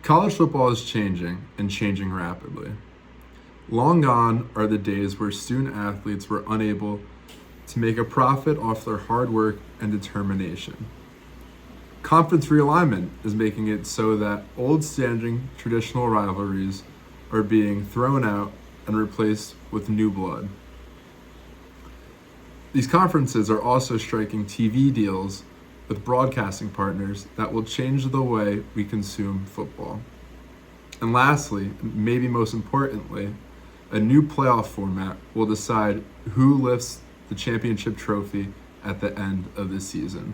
College football is changing and changing rapidly. Long gone are the days where student athletes were unable to make a profit off their hard work and determination. Conference realignment is making it so that old-standing traditional rivalries are being thrown out and replaced with new blood. These conferences are also striking TV deals with broadcasting partners that will change the way we consume football. And lastly, maybe most importantly, a new playoff format will decide who lifts the championship trophy at the end of the season.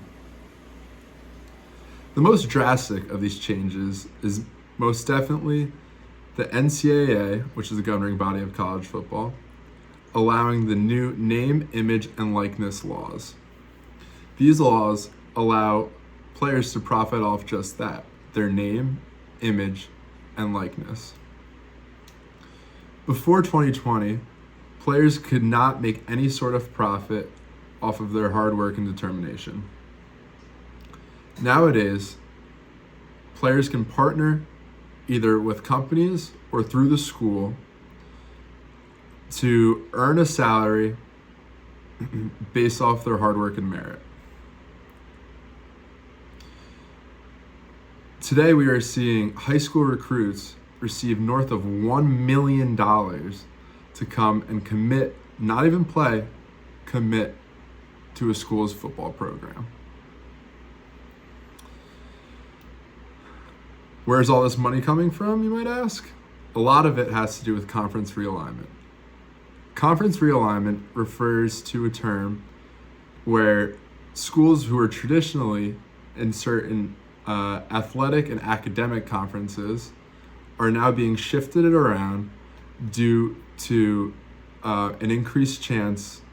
The most drastic of these changes is most definitely the NCAA, which is the governing body of college football, allowing the new name, image, and likeness laws. These laws allow players to profit off just that, their name, image, and likeness. Before 2020, players could not make any sort of profit off of their hard work and determination. Nowadays, players can partner either with companies or through the school to earn a salary based off their hard work and merit. Today, we are seeing high school recruits receive north of $1 million to come and commit, not even play, commit to a school's football program. Where's all this money coming from, you might ask? A lot of it has to do with conference realignment. Conference realignment refers to a term where schools who are traditionally in certain athletic and academic conferences are now being shifted around due to an increased chance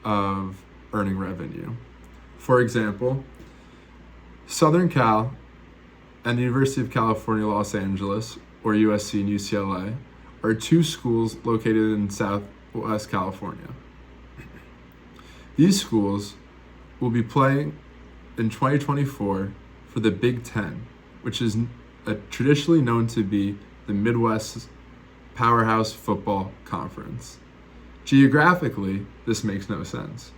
of earning revenue. For example, Southern Cal and the University of California, Los Angeles, or USC and UCLA, are two schools located in Southwest California. These schools will be playing in 2024 for the Big Ten, which is traditionally known to be the Midwest's powerhouse football conference. Geographically, this makes no sense.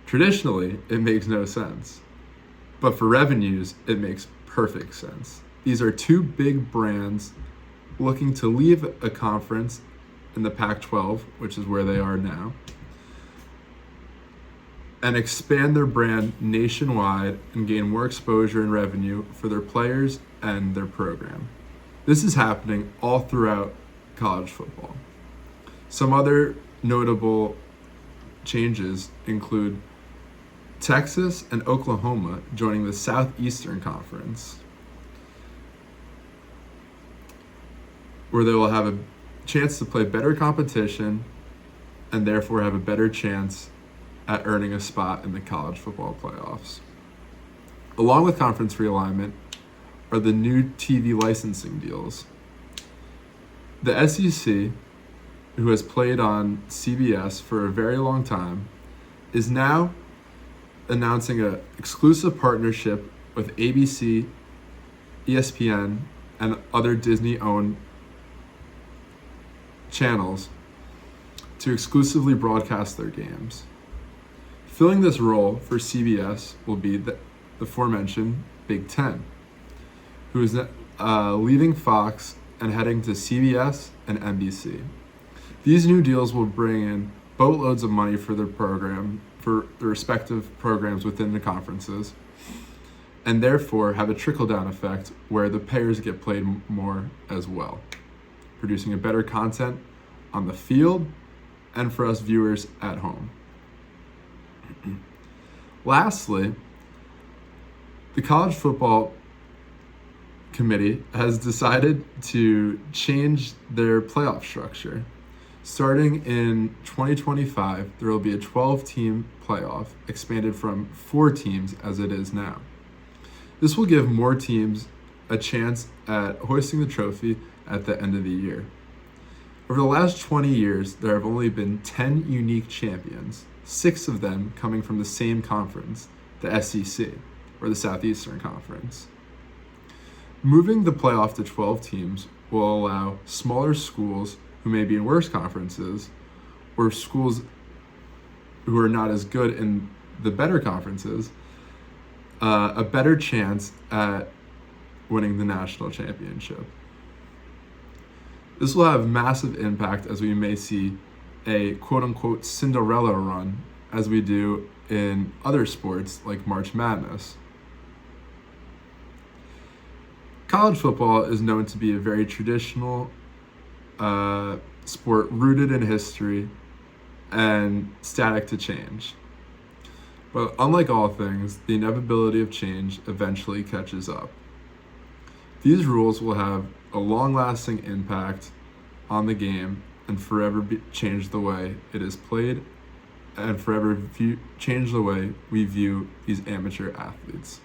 Traditionally, it makes no sense. But for revenues, it makes perfect sense. These are two big brands looking to leave a conference in the Pac-12, which is where they are now, and expand their brand nationwide and gain more exposure and revenue for their players and their program. This is happening all throughout college football. Some other notable changes include Texas and Oklahoma joining the Southeastern Conference, where they will have a chance to play better competition and therefore have a better chance at earning a spot in the college football playoffs. Along with conference realignment are the new TV licensing deals. The SEC, who has played on CBS for a very long time, is now announcing an exclusive partnership with ABC, ESPN, and other Disney-owned channels to exclusively broadcast their games. Filling this role for CBS will be the aforementioned Big Ten, who is leaving Fox and heading to CBS and NBC. These new deals will bring in boatloads of money for their respective programs within the conferences, and therefore have a trickle-down effect where the payers get paid more as well, producing a better content on the field and for us viewers at home. Lastly, the College Football Committee has decided to change their playoff structure. Starting in 2025, there will be a 12-team playoff, expanded from 4 teams as it is now. This will give more teams a chance at hoisting the trophy at the end of the year. Over the last 20 years, there have only been 10 unique champions, 6 of them coming from the same conference, the SEC, or the Southeastern Conference. Moving the playoff to 12 teams will allow smaller schools who may be in worse conferences or schools who are not as good in the better conferences a better chance at winning the national championship. This will have massive impact as we may see a quote-unquote Cinderella run as we do in other sports like March Madness. College football is known to be a very traditional sport rooted in history and static to change. But unlike all things, the inevitability of change eventually catches up. These rules will have a long-lasting impact on the game and forever change the way it is played and forever change the way we view these amateur athletes.